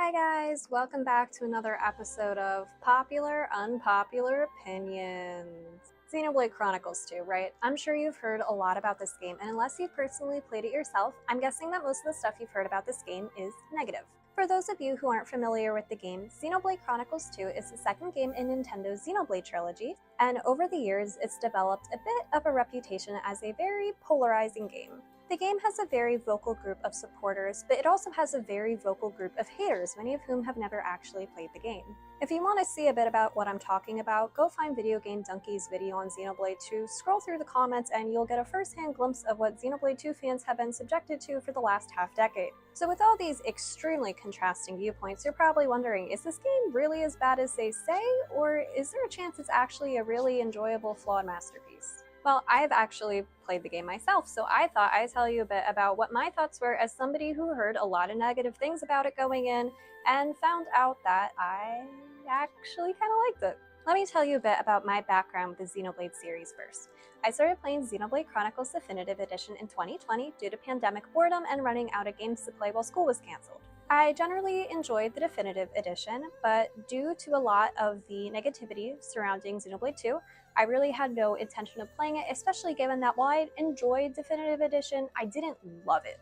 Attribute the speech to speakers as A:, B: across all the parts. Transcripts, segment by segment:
A: Hi guys, welcome back to another episode of Popular Unpopular Opinions. Xenoblade Chronicles 2, right? I'm sure you've heard a lot about this game, and unless you've personally played it yourself, I'm guessing that most of the stuff you've heard about this game is negative. For those of you who aren't familiar with the game, Xenoblade Chronicles 2 is the second game in Nintendo's Xenoblade trilogy, and over the years it's developed a bit of a reputation as a very polarizing game. The game has a very vocal group of supporters, but it also has a very vocal group of haters, many of whom have never actually played the game. If you want to see a bit about what I'm talking about, go find Video Game Donkey's video on Xenoblade 2, scroll through the comments, and you'll get a first-hand glimpse of what Xenoblade 2 fans have been subjected to for the last half-decade. So with all these extremely contrasting viewpoints, you're probably wondering, is this game really as bad as they say, or is there a chance it's actually a really enjoyable, flawed masterpiece? Well, I've actually played the game myself, so I thought I'd tell you a bit about what my thoughts were as somebody who heard a lot of negative things about it going in and found out that I actually kind of liked it. Let me tell you a bit about my background with the Xenoblade series first. I started playing Xenoblade Chronicles Definitive Edition in 2020 due to pandemic boredom and running out of games to play while school was cancelled. I generally enjoyed the Definitive Edition, but due to a lot of the negativity surrounding Xenoblade 2, I really had no intention of playing it, especially given that while I enjoyed Definitive Edition, I didn't love it.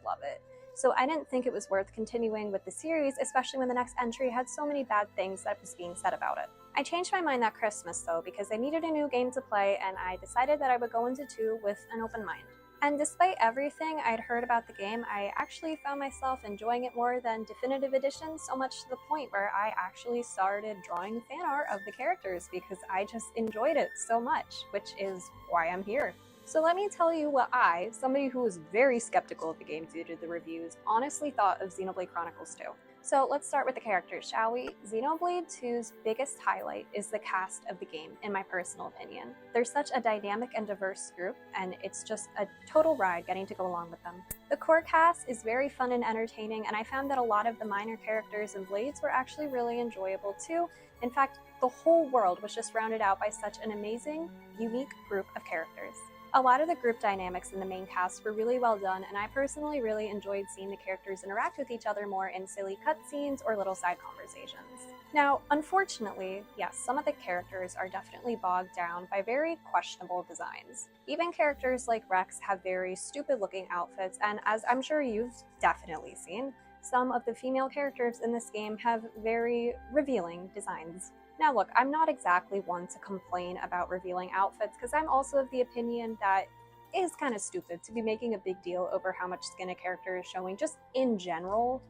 A: So I didn't think it was worth continuing with the series, especially when the next entry had so many bad things that was being said about it. I changed my mind that Christmas though, because I needed a new game to play, and I decided that I would go into 2 with an open mind. And despite everything I'd heard about the game, I actually found myself enjoying it more than Definitive Edition, so much to the point where I actually started drawing fan art of the characters because I just enjoyed it so much, which is why I'm here. So let me tell you what I, somebody who was very skeptical of the game due to the reviews, honestly thought of Xenoblade Chronicles 2. So let's start with the characters, shall we? Xenoblade 2's biggest highlight is the cast of the game, in my personal opinion. They're such a dynamic and diverse group, and it's just a total ride getting to go along with them. The core cast is very fun and entertaining, and I found that a lot of the minor characters and blades were actually really enjoyable too. In fact, the whole world was just rounded out by such an amazing, unique group of characters. A lot of the group dynamics in the main cast were really well done, and I personally really enjoyed seeing the characters interact with each other more in silly cutscenes or little side conversations. Now, unfortunately, yes, some of the characters are definitely bogged down by very questionable designs. Even characters like Rex have very stupid-looking outfits, and as I'm sure you've definitely seen, some of the female characters in this game have very revealing designs. Now look, I'm not exactly one to complain about revealing outfits, because I'm also of the opinion that it is kind of stupid to be making a big deal over how much skin a character is showing just in general,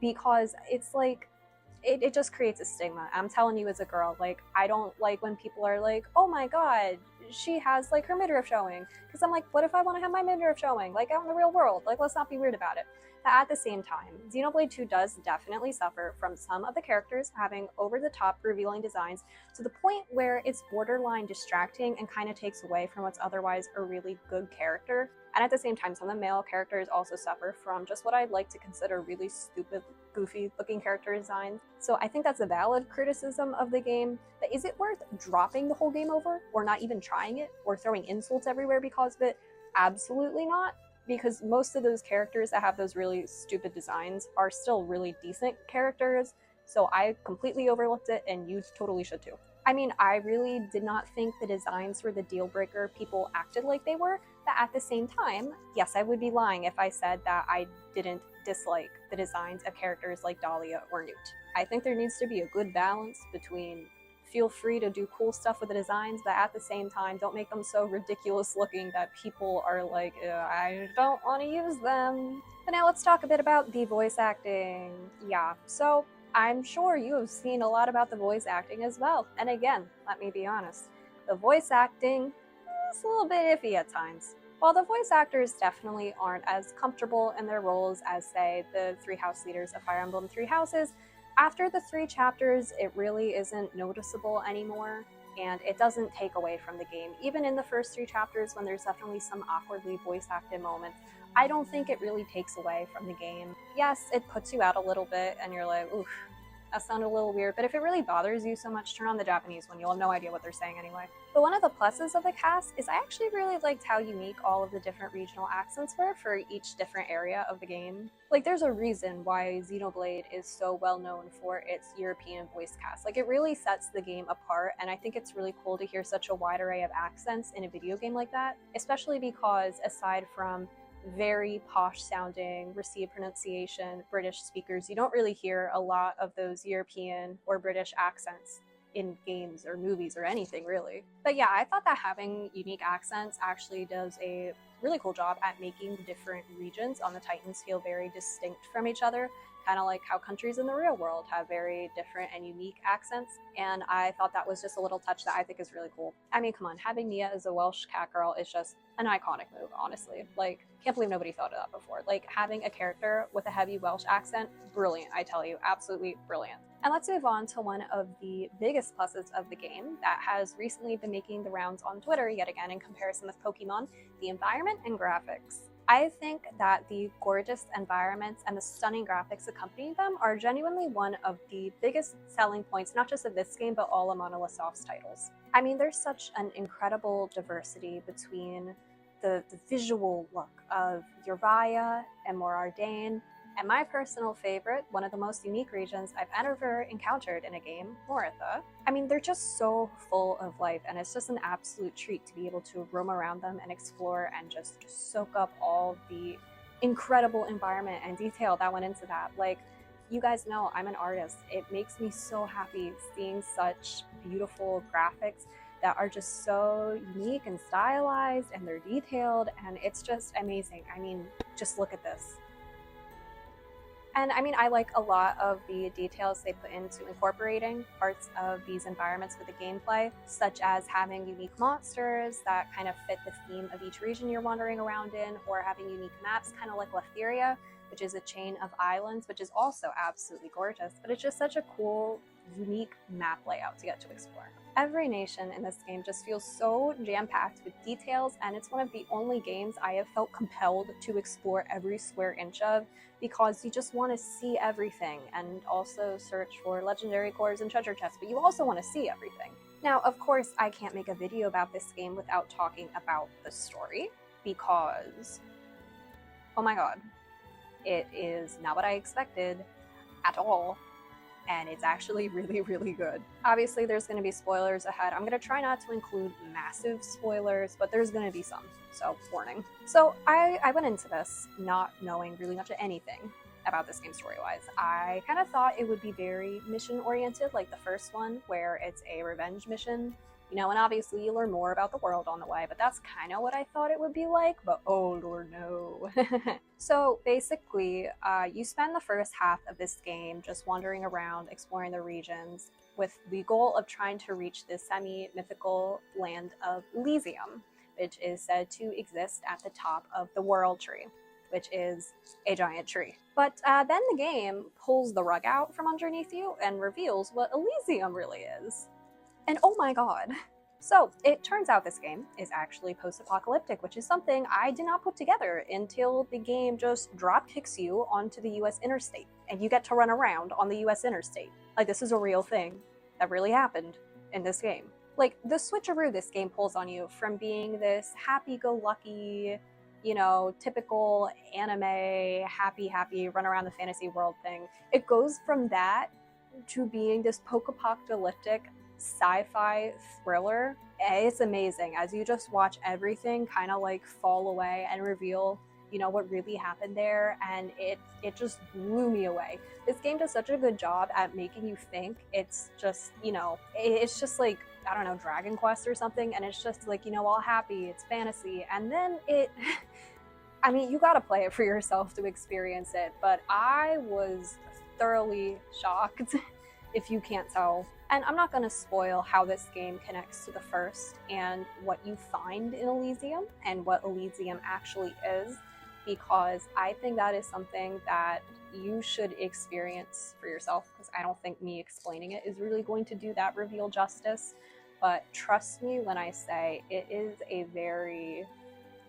A: because it's like, it just creates a stigma. I'm telling you as a girl, like, I don't like when people are like, oh my god, she has like her midriff showing, because I'm like, what if I want to have my midriff showing, like out in the real world? Like, let's not be weird about it. But at the same time, Xenoblade 2 does definitely suffer from some of the characters having over-the-top revealing designs to the point where it's borderline distracting and kind of takes away from what's otherwise a really good character. And at the same time, some of the male characters also suffer from just what I'd like to consider really stupid, goofy-looking character designs. So I think that's a valid criticism of the game. But is it worth dropping the whole game over, or not even trying it, or throwing insults everywhere because of it? Absolutely not. Because most of those characters that have those really stupid designs are still really decent characters, so I completely overlooked it, and you totally should too. I mean, I really did not think the designs were the deal breaker people acted like they were, but at the same time, yes, I would be lying if I said that I didn't dislike the designs of characters like Dahlia or Newt. I think there needs to be a good balance between feel free to do cool stuff with the designs, but at the same time, don't make them so ridiculous looking that people are like, I don't want to use them. But now let's talk a bit about the voice acting. Yeah, so I'm sure you have seen a lot about the voice acting as well. And again, let me be honest, the voice acting is a little bit iffy at times. While the voice actors definitely aren't as comfortable in their roles as, say, the 3 house leaders of Fire Emblem 3 Houses, after the 3 chapters, it really isn't noticeable anymore, and it doesn't take away from the game. Even in the first 3 chapters, when there's definitely some awkwardly voice-acted moments, I don't think it really takes away from the game. Yes, it puts you out a little bit, and you're like, oof, That sounded a little weird, but if it really bothers you so much, turn on the Japanese one. You'll have no idea what they're saying anyway. But one of the pluses of the cast is I actually really liked how unique all of the different regional accents were for each different area of the game. Like, there's a reason why Xenoblade is so well known for its European voice cast. Like, it really sets the game apart, and I think it's really cool to hear such a wide array of accents in a video game like that, especially because aside from very posh sounding, received pronunciation British speakers, you don't really hear a lot of those European or British accents in games or movies or anything really. But yeah, I thought that having unique accents actually does a really cool job at making the different regions on the Titans feel very distinct from each other, kind of like how countries in the real world have very different and unique accents. And I thought that was just a little touch that I think is really cool. I mean, come on, having Nia as a Welsh cat girl is just an iconic move, honestly. Like, can't believe nobody thought of that before. Like, having a character with a heavy Welsh accent, brilliant, I tell you, absolutely brilliant. And let's move on to one of the biggest pluses of the game that has recently been making the rounds on Twitter yet again in comparison with Pokemon, the environment and graphics. I think that the gorgeous environments and the stunning graphics accompanying them are genuinely one of the biggest selling points, not just of this game, but all of Monolith Soft's titles. I mean, there's such an incredible diversity between the visual look of Uriah and Morardane, and my personal favorite, one of the most unique regions I've ever encountered in a game, Moritha. I mean, they're just so full of life, and it's just an absolute treat to be able to roam around them and explore and just soak up all the incredible environment and detail that went into that. Like, you guys know I'm an artist. It makes me so happy seeing such beautiful graphics that are just so unique and stylized, and they're detailed, and it's just amazing. I mean, just look at this. And I mean, I like a lot of the details they put into incorporating parts of these environments with the gameplay, such as having unique monsters that kind of fit the theme of each region you're wandering around in, or having unique maps, kind of like Letheria, which is a chain of islands, which is also absolutely gorgeous, but it's just such a cool, unique map layout to get to explore. Every nation in this game just feels so jam-packed with details, and it's one of the only games I have felt compelled to explore every square inch of, because you just want to see everything and also search for legendary cores and treasure chests, but you also want to see everything. Now, of course, I can't make a video about this game without talking about the story, because, oh my god, it is not what I expected at all. And it's actually really, really good. Obviously, there's going to be spoilers ahead. I'm going to try not to include massive spoilers, but there's going to be some, so warning. So I went into this not knowing really much of anything about this game story-wise. I kind of thought it would be very mission-oriented, like the first one, where it's a revenge mission. You know, and obviously you learn more about the world on the way, but that's kind of what I thought it would be like, but oh lord no. So basically, you spend the first half of this game just wandering around, exploring the regions, with the goal of trying to reach this semi-mythical land of Elysium, which is said to exist at the top of the World Tree, which is a giant tree. But then the game pulls the rug out from underneath you and reveals what Elysium really is. And oh my god. So it turns out this game is actually post-apocalyptic, which is something I did not put together until the game just drop kicks you onto the US interstate and you get to run around on the US interstate. Like, this is a real thing that really happened in this game. Like, the switcheroo this game pulls on you from being this happy-go-lucky, you know, typical anime, happy, run around the fantasy world thing. It goes from that to being this post-apocalyptic sci-fi thriller. It's amazing as you just watch everything kind of like fall away and reveal, you know, what really happened there, and it just blew me away. This game does such a good job at making you think it's just, you know, it's just like, I don't know, Dragon Quest or something, and it's just like, you know, all happy, it's fantasy, and then it I mean, you gotta play it for yourself to experience it, but I was thoroughly shocked if you can't tell. And I'm not going to spoil how this game connects to the first and what you find in Elysium and what Elysium actually is, because I think that is something that you should experience for yourself, because I don't think me explaining it is really going to do that reveal justice. But trust me when I say it is a very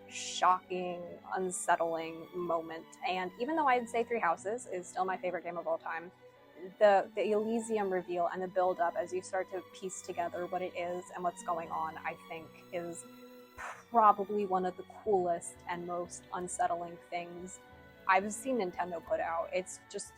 A: shocking, unsettling moment. And even though I'd say Three Houses is still my favorite game of all time, the Elysium reveal and the build up as you start to piece together what it is and what's going on, I think is probably one of the coolest and most unsettling things I've seen Nintendo put out. It's just,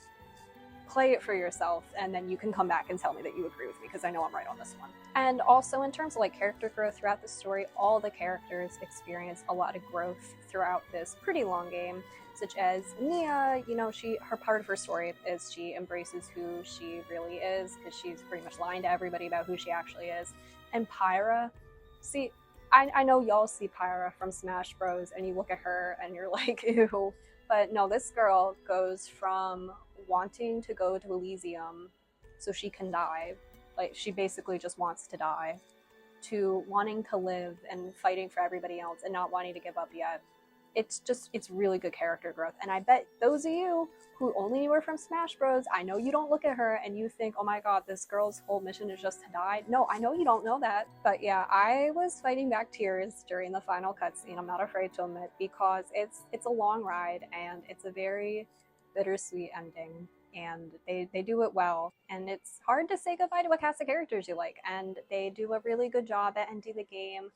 A: play it for yourself, and then you can come back and tell me that you agree with me, because I know I'm right on this one. And also in terms of like character growth throughout the story, all the characters experience a lot of growth throughout this pretty long game, such as Nia. You know, her part of her story is she embraces who she really is, because she's pretty much lying to everybody about who she actually is. And Pyra, see, I know y'all see Pyra from Smash Bros. And you look at her and you're like, ew. But no, this girl goes from wanting to go to Elysium so she can die, like she basically just wants to die, to wanting to live and fighting for everybody else and not wanting to give up yet. It's really good character growth. And I bet those of you who only knew her from Smash Bros, I know you don't look at her and you think, oh my god, this girl's whole mission is just to die. No, I know you don't know that. But yeah, I was fighting back tears during the final cutscene, I'm not afraid to admit, because it's a long ride and it's a very bittersweet ending, and they do it well. And it's hard to say goodbye to a cast of characters you like, and they do a really good job at ending the game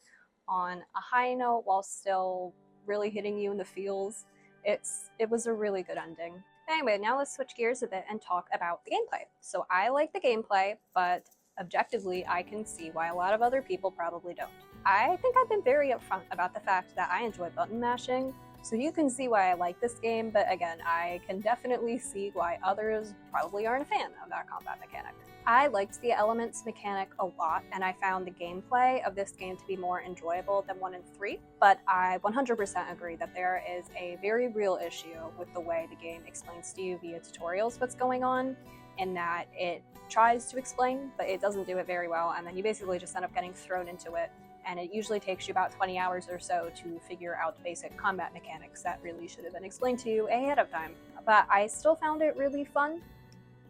A: on a high note while still really hitting you in the feels. It was a really good ending. Anyway, now let's switch gears a bit and talk about the gameplay. So I like the gameplay, but objectively I can see why a lot of other people probably don't. I think I've been very upfront about the fact that I enjoy button mashing, so you can see why I like this game, but again, I can definitely see why others probably aren't a fan of that combat mechanic. I liked the elements mechanic a lot, and I found the gameplay of this game to be more enjoyable than 1 and 3, but I 100% agree that there is a very real issue with the way the game explains to you via tutorials what's going on, in that it tries to explain, but it doesn't do it very well, and then you basically just end up getting thrown into it, and it usually takes you about 20 hours or so to figure out the basic combat mechanics that really should have been explained to you ahead of time. But I still found it really fun.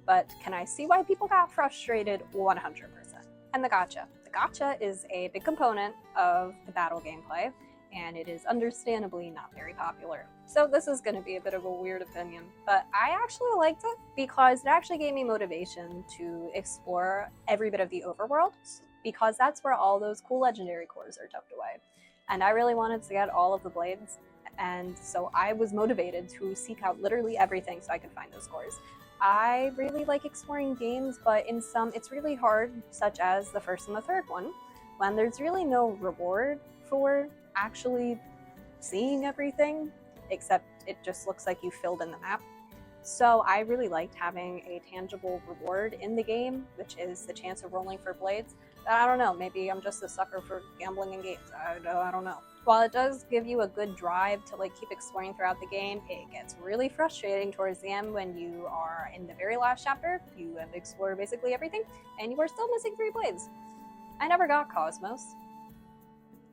A: But can I see why people got frustrated? 100%. And the gacha. The gacha is a big component of the battle gameplay, and it is understandably not very popular. So this is going to be a bit of a weird opinion, but I actually liked it because it actually gave me motivation to explore every bit of the overworld, because that's where all those cool legendary cores are tucked away. And I really wanted to get all of the blades, and so I was motivated to seek out literally everything so I could find those cores. I really like exploring games, but in some it's really hard, such as the first and the third one, when there's really no reward for actually seeing everything, except it just looks like you filled in the map. So I really liked having a tangible reward in the game, which is the chance of rolling for blades. I don't know, maybe I'm just a sucker for gambling in games. I don't know. While it does give you a good drive to like keep exploring throughout the game, it gets really frustrating towards the end when you are in the very last chapter. You have explored basically everything, and you are still missing 3 blades. I never got Cosmos.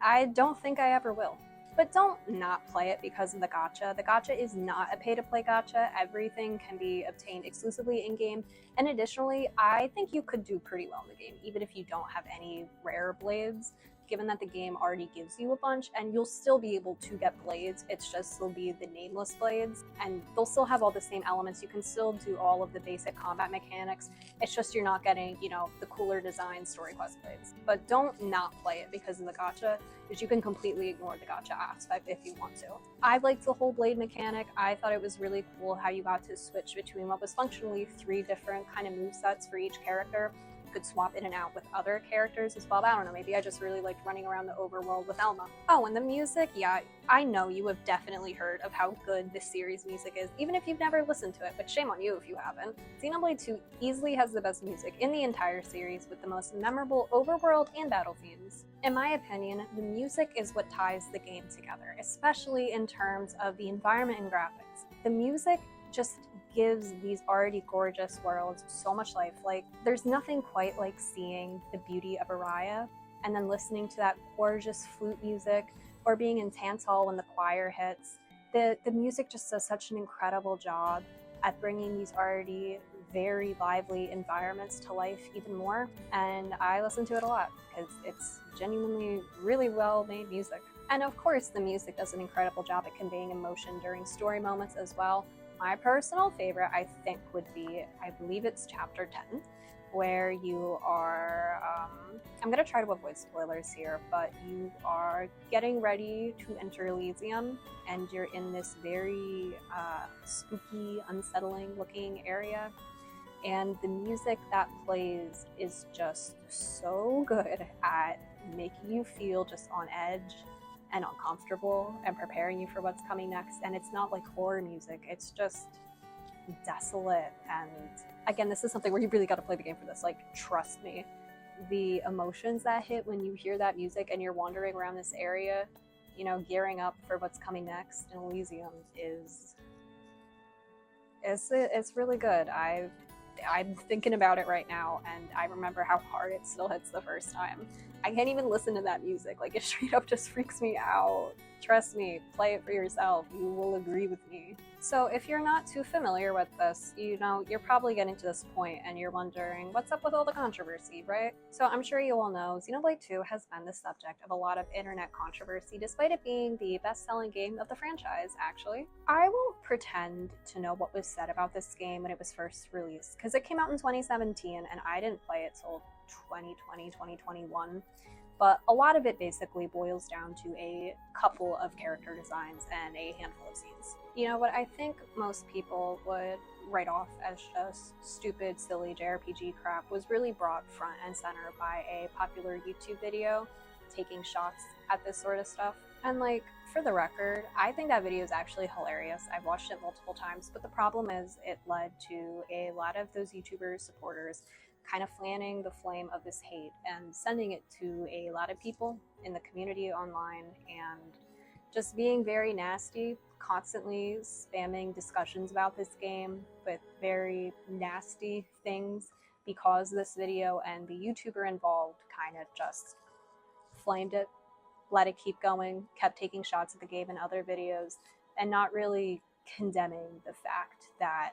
A: I don't think I ever will. But don't not play it because of the gacha. The gacha is not a pay-to-play gacha. Everything can be obtained exclusively in-game. And additionally, I think you could do pretty well in the game, even if you don't have any rare blades, given that the game already gives you a bunch, and you'll still be able to get blades. It's just they'll be the nameless blades, and they'll still have all the same elements. You can still do all of the basic combat mechanics. It's just you're not getting, you know, the cooler design story quest blades. But don't not play it because of the gacha, because you can completely ignore the gacha aspect if you want to. I liked the whole blade mechanic. I thought it was really cool how you got to switch between what was functionally 3 different kind of movesets for each character. Could swap in and out with other characters as well, but I don't know, maybe I just really liked running around the overworld with Elma. Oh, and the music, yeah, I know you have definitely heard of how good this series' music is, even if you've never listened to it, but shame on you if you haven't. Xenoblade 2 easily has the best music in the entire series, with the most memorable overworld and battle themes. In my opinion, the music is what ties the game together, especially in terms of the environment and graphics. The music just gives these already gorgeous worlds so much life. Like, there's nothing quite like seeing the beauty of Araya and then listening to that gorgeous flute music, or being in Tantal when the choir hits. The music just does such an incredible job at bringing these already very lively environments to life even more, and I listen to it a lot because it's genuinely really well made music. And of course, the music does an incredible job at conveying emotion during story moments as well. My personal favorite, I think, would be, I believe it's chapter 10, where you are, I'm going to try to avoid spoilers here, but you are getting ready to enter Elysium, and you're in this very spooky, unsettling looking area, and the music that plays is just so good at making you feel just on edge and uncomfortable and preparing you for what's coming next. And it's not like horror music, it's just desolate. And again, this is something where you really got to play the game for this. Like, trust me, the emotions that hit when you hear that music and you're wandering around this area, you know, gearing up for what's coming next in Elysium is it's really good. I'm thinking about it right now, and I remember how hard it still hits the first time. I can't even listen to that music. Like, it straight up just freaks me out. Trust me, play it for yourself. You will agree with me. So if you're not too familiar with this, you know, you're probably getting to this point and you're wondering, what's up with all the controversy, right? So I'm sure you all know Xenoblade 2 has been the subject of a lot of internet controversy, despite it being the best-selling game of the franchise, actually. I won't pretend to know what was said about this game when it was first released, because it came out in 2017 and I didn't play it till 2020, 2021. But a lot of it basically boils down to a couple of character designs and a handful of scenes. You know, what I think most people would write off as just stupid, silly JRPG crap was really brought front and center by a popular YouTube video taking shots at this sort of stuff. And like, for the record, I think that video is actually hilarious. I've watched it multiple times, but the problem is it led to a lot of those YouTubers' supporters kind of fanning the flame of this hate and sending it to a lot of people in the community online, and just being very nasty, constantly spamming discussions about this game with very nasty things, because this video and the YouTuber involved kind of just flamed it, let it keep going, kept taking shots at the game in other videos, and not really condemning the fact that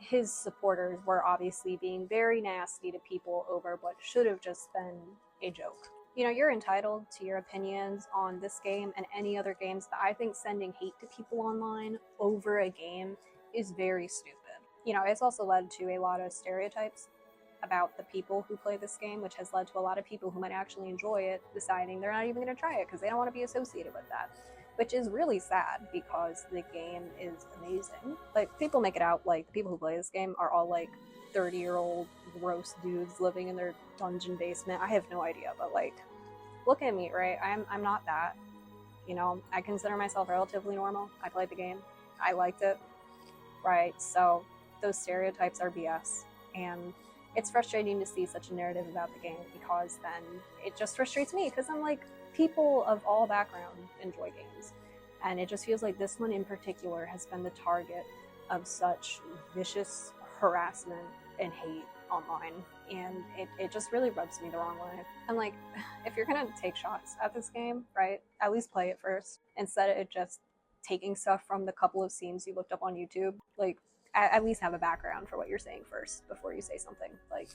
A: his supporters were obviously being very nasty to people over what should have just been a joke. You know, you're entitled to your opinions on this game and any other games, but I think sending hate to people online over a game is very stupid. You know, it's also led to a lot of stereotypes about the people who play this game, which has led to a lot of people who might actually enjoy it deciding they're not even going to try it because they don't want to be associated with that. Which is really sad, because the game is amazing. Like, people make it out like the people who play this game are all like 30-year-old gross dudes living in their dungeon basement. I have no idea, but like, look at me, right? I'm not that. You know, I consider myself relatively normal. I played the game. I liked it. Right? So those stereotypes are BS. And it's frustrating to see such a narrative about the game, because then it just frustrates me, because I'm like, people of all backgrounds enjoy games, and it just feels like this one in particular has been the target of such vicious harassment and hate online, and it just really rubs me the wrong way. And like, if you're gonna take shots at this game, right, at least play it first, instead of just taking stuff from the couple of scenes you looked up on YouTube. Like, at least have a background for what you're saying first before you say something. Like,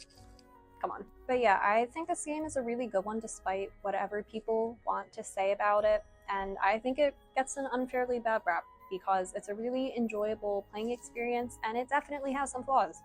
A: come on. But yeah, I think this game is a really good one despite whatever people want to say about it, and I think it gets an unfairly bad rap because it's a really enjoyable playing experience, and it definitely has some flaws.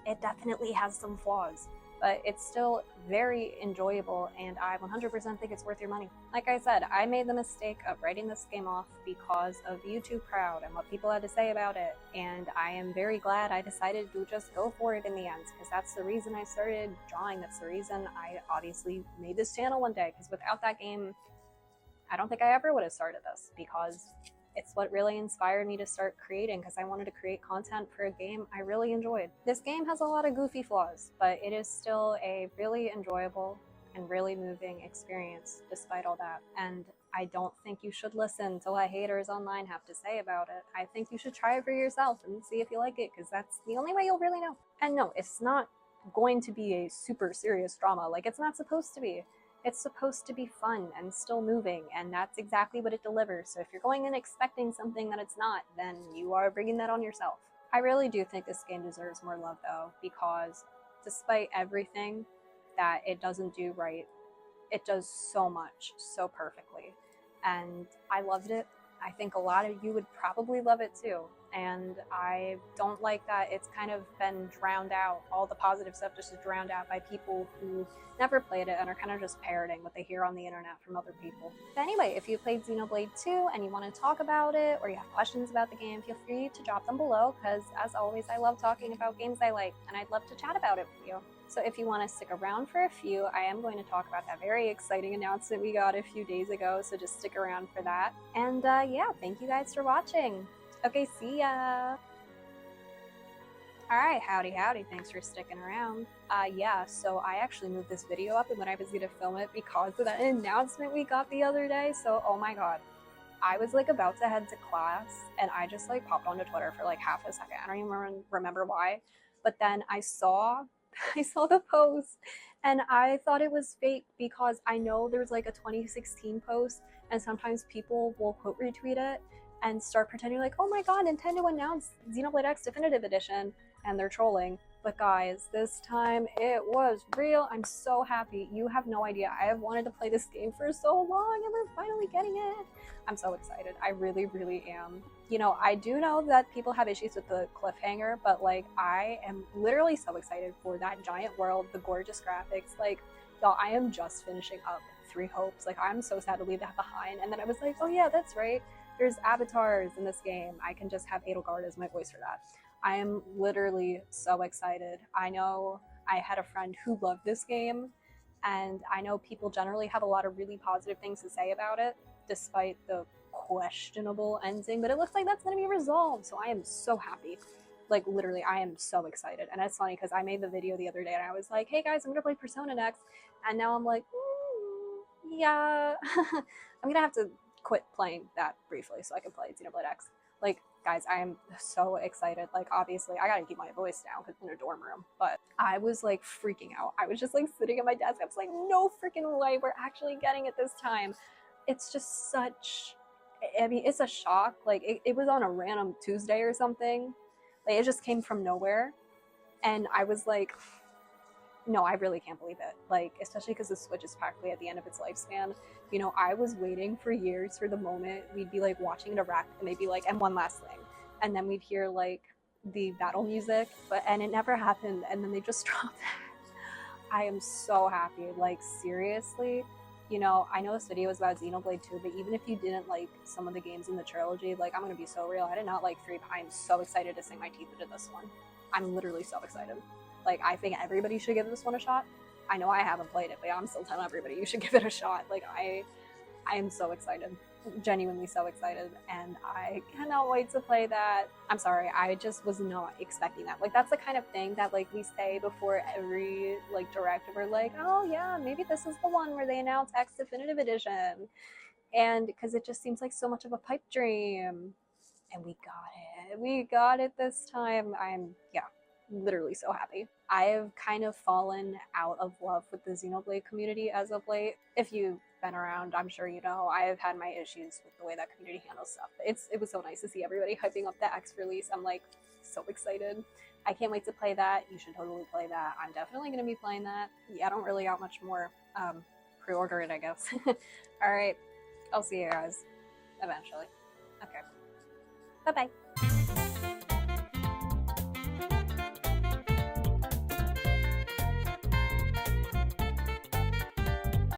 A: It definitely has some flaws, but it's still very enjoyable, and I 100% think it's worth your money. Like I said, I made the mistake of writing this game off because of the YouTube crowd and what people had to say about it, and I am very glad I decided to just go for it in the end, because that's the reason I started drawing. That's the reason I obviously made this channel one day, because without that game, I don't think I ever would have started this, because it's what really inspired me to start creating, because I wanted to create content for a game I really enjoyed. This game has a lot of goofy flaws, but it is still a really enjoyable and really moving experience despite all that. And I don't think you should listen to what haters online have to say about it. I think you should try it for yourself and see if you like it, because that's the only way you'll really know. And no, it's not going to be a super serious drama. Like, it's not supposed to be. It's supposed to be fun and still moving, and that's exactly what it delivers. So if you're going in expecting something that it's not, then you are bringing that on yourself. I really do think this game deserves more love, though, because despite everything that it doesn't do right, it does so much, so perfectly. And I loved it. I think a lot of you would probably love it too. and I don't like that it's kind of been drowned out. All the positive stuff just is drowned out by people who never played it and are kind of just parroting what they hear on the internet from other people. But anyway, if you played Xenoblade 2 and you want to talk about it, or you have questions about the game, feel free to drop them below, because as always, I love talking about games I like, and I'd love to chat about it with you. So if you want to stick around for a few, I am going to talk about that very exciting announcement we got a few days ago, so just stick around for that. And yeah, thank you guys for watching. Okay, see ya! Alright, howdy, thanks for sticking around. Yeah, so I actually moved this video up and then I was gonna film it because of that announcement we got the other day, so oh my god. I was like about to head to class and I just like popped onto Twitter for like half a second. I don't even remember why, but then I saw the post and I thought it was fake because I know there's like a 2016 post and sometimes people will quote retweet it and start pretending like, oh my god, Nintendo announced Xenoblade X Definitive Edition, and they're trolling. But guys, this time it was real. I'm so happy. You have no idea. I have wanted to play this game for so long and we're finally getting it. I'm so excited. I really, really am. You know, I do know that people have issues with the cliffhanger, but like I am literally so excited for that giant world, the gorgeous graphics. Like, y'all, I am just finishing up 3 Hopes. Like, I'm so sad to leave that behind. And then I was like, oh yeah, that's right. There's avatars in this game. I can just have Edelgard as my voice for that. I am literally so excited. I know I had a friend who loved this game, and I know people generally have a lot of really positive things to say about it, despite the questionable ending, but it looks like that's going to be resolved, so I am so happy. Like, literally, I am so excited. And it's funny because I made the video the other day and I was like, hey guys, I'm going to play Persona next, and now I'm like, yeah, I'm going to have to quit playing that briefly so I can play Xenoblade X. Like, guys, I am so excited. Like, obviously, I gotta keep my voice down because I'm in a dorm room, but I was like freaking out. I was just like sitting at my desk. I was like, no freaking way, we're actually getting it this time. It's just such, I mean, it's a shock. Like, it was on a random Tuesday or something. Like, it just came from nowhere. And I was like, no, I really can't believe it. Like, especially because the Switch is practically at the end of its lifespan. You know, I was waiting for years for the moment we'd be like watching a Direct and they'd be like, and one last thing. And then we'd hear like the battle music, and it never happened. And then they just dropped that. I am so happy. Like, seriously, you know, I know this video is about Xenoblade 2, but even if you didn't like some of the games in the trilogy, like, I'm gonna be so real. I did not like 3, but I'm so excited to sink my teeth into this one. I'm literally so excited. Like, I think everybody should give this one a shot. I know I haven't played it, but I'm still telling everybody you should give it a shot. Like, I am so excited. Genuinely so excited. And I cannot wait to play that. I'm sorry, I just was not expecting that. Like, that's the kind of thing that, like, we say before every, like, Direct. We're like, oh yeah, maybe this is the one where they announce X Definitive Edition. And because it just seems like so much of a pipe dream. And we got it. We got it this time. Yeah, literally so happy. I have kind of fallen out of love with the Xenoblade community as of late. If you've been around, I'm sure you know, I have had my issues with the way that community handles stuff. It was so nice to see everybody hyping up the X release. I'm like so excited. I can't wait to play that. You should totally play that. I'm definitely going to be playing that. Yeah, I don't really got much more. Pre-order it, I guess. All right. I'll see you guys eventually. Okay. Bye-bye.